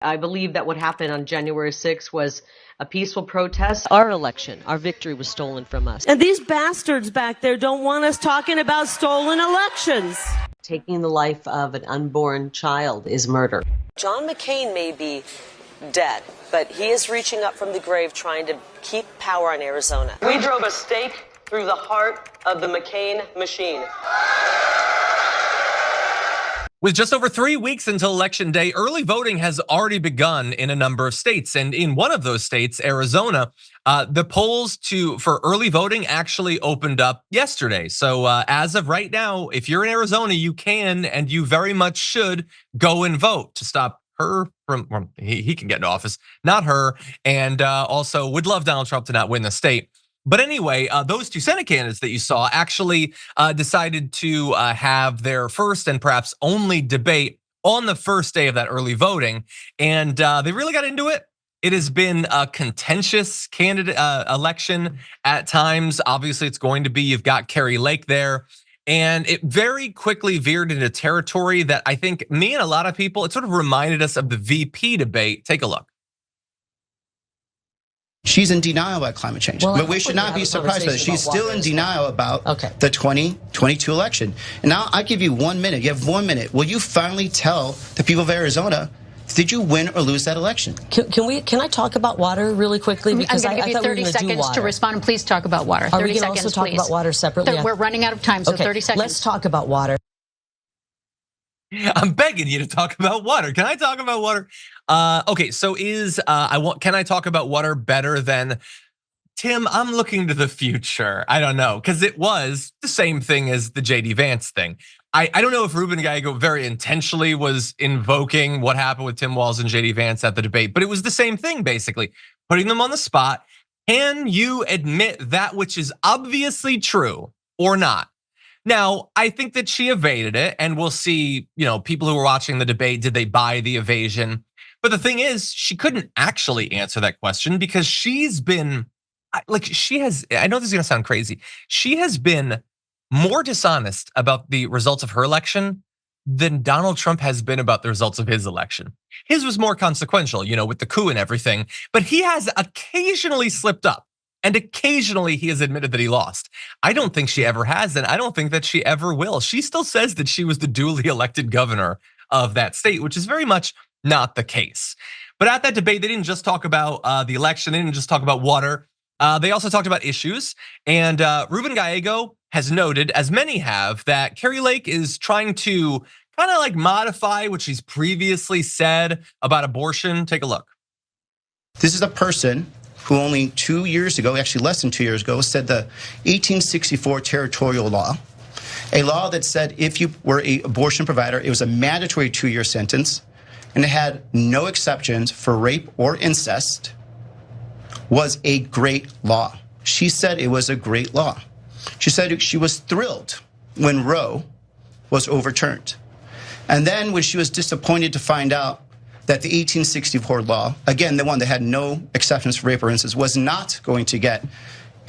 I believe that what happened on January 6th was a peaceful protest. Our election, our victory was stolen from us. And these bastards back there don't want us talking about stolen elections. Taking the life of an unborn child is murder. John McCain may be dead, but he is reaching up from the grave trying to keep power in Arizona. We drove a stake through the heart of the McCain machine. With just over 3 weeks until Election Day, early voting has already begun in a number of states. And in one of those states, Arizona, the polls for early voting actually opened up yesterday. So as of right now, if you're in Arizona, you can and you very much should go and vote to stop her from, well, he can get into office, not her. And also would love Donald Trump to not win the state. But anyway, those two Senate candidates that you saw actually decided to have their first and perhaps only debate on the first day of that early voting. And they really got into it. It has been a contentious candidate election at times. Obviously, it's going to be, you've got Kari Lake there. And it very quickly veered into territory that I think me and a lot of people, it sort of reminded us of the VP debate. Take a look. She's in denial about climate change, but we should not be surprised by that. She's still in denial about the 2022 election. And now I give you 1 minute. You have 1 minute. Will you finally tell the people of Arizona, did you win or lose that election? Can I talk about water really quickly? Because I'm going to give you 30 seconds to respond, and please talk about water. 30 seconds, also talk about water separately? We're running out of time, so 30 seconds. Let's talk about water. I'm begging you to talk about water. Can I talk about water? Okay, so can I talk about water better than Tim? I'm looking to the future. I don't know, because it was the same thing as the JD Vance thing. I don't know if Ruben Gallego very intentionally was invoking what happened with Tim Walz and JD Vance at the debate, but it was the same thing, basically, putting them on the spot. Can you admit that which is obviously true or not? Now, I think that she evaded it, and we'll see, people who were watching the debate, did they buy the evasion? But the thing is, she couldn't actually answer that question because she's been, I know this is gonna sound crazy. She has been more dishonest about the results of her election than Donald Trump has been about the results of his election. His was more consequential, with the coup and everything, but he has occasionally slipped up. And occasionally he has admitted that he lost. I don't think she ever has, and I don't think that she ever will. She still says that she was the duly elected governor of that state, which is very much not the case. But at that debate, they didn't just talk about the election, they didn't just talk about water. They also talked about issues. And Ruben Gallego has noted, as many have, that Kari Lake is trying to kind of modify what she's previously said about abortion. Take a look. This is a person who only 2 years ago, actually less than 2 years ago, said the 1864 territorial law, a law that said if you were an abortion provider, it was a mandatory 2-year sentence, and it had no exceptions for rape or incest, was a great law. She said it was a great law. She said she was thrilled when Roe was overturned. And then when she was disappointed to find out that the 1864 law, again, the one that had no exceptions for rape or incest, was not going to get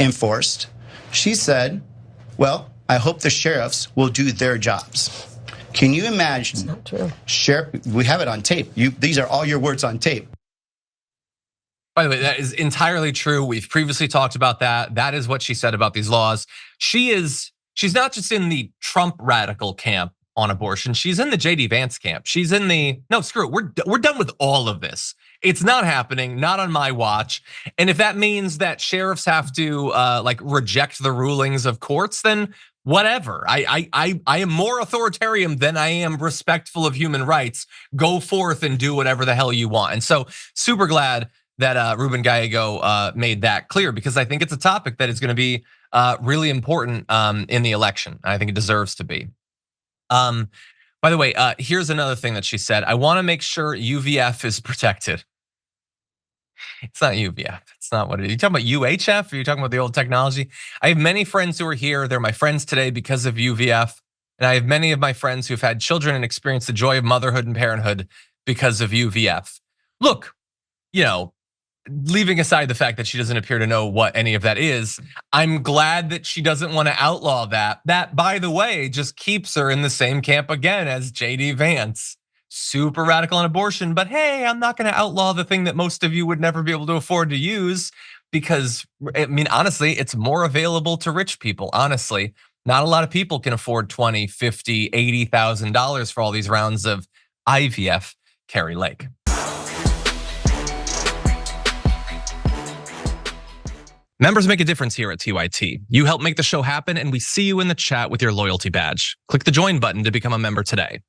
enforced, she said, well, I hope the sheriffs will do their jobs. Can you imagine? It's not true. We have it on tape. These are all your words on tape. By the way, that is entirely true. We've previously talked about that. That is what she said about these laws. She's not just in the Trump radical camp on abortion. She's in the JD Vance camp. She's in the, no, screw it. We're done with all of this. It's not happening, not on my watch. And if that means that sheriffs have to reject the rulings of courts, then whatever. I am more authoritarian than I am respectful of human rights. Go forth and do whatever the hell you want. And so super glad that Ruben Gallego made that clear, because I think it's a topic that is going to be really important in the election. I think it deserves to be. By the way, here's another thing that she said. I want to make sure UVF is protected. It's not UVF. It's not what it is. You talking about UHF? Or are you talking about the old technology? I have many friends who are here. They're my friends today because of UVF. And I have many of my friends who've had children and experienced the joy of motherhood and parenthood because of UVF. Look, leaving aside the fact that she doesn't appear to know what any of that is, I'm glad that she doesn't want to outlaw that. That, by the way, just keeps her in the same camp again as JD Vance. super radical on abortion, but hey, I'm not going to outlaw the thing that most of you would never be able to afford to use because, I mean, honestly, it's more available to rich people. Honestly, not a lot of people can afford $20, $50, $80,000 for all these rounds of IVF. Kari Lake. Members make a difference here at TYT. You help make the show happen, and we see you in the chat with your loyalty badge. Click the join button to become a member today.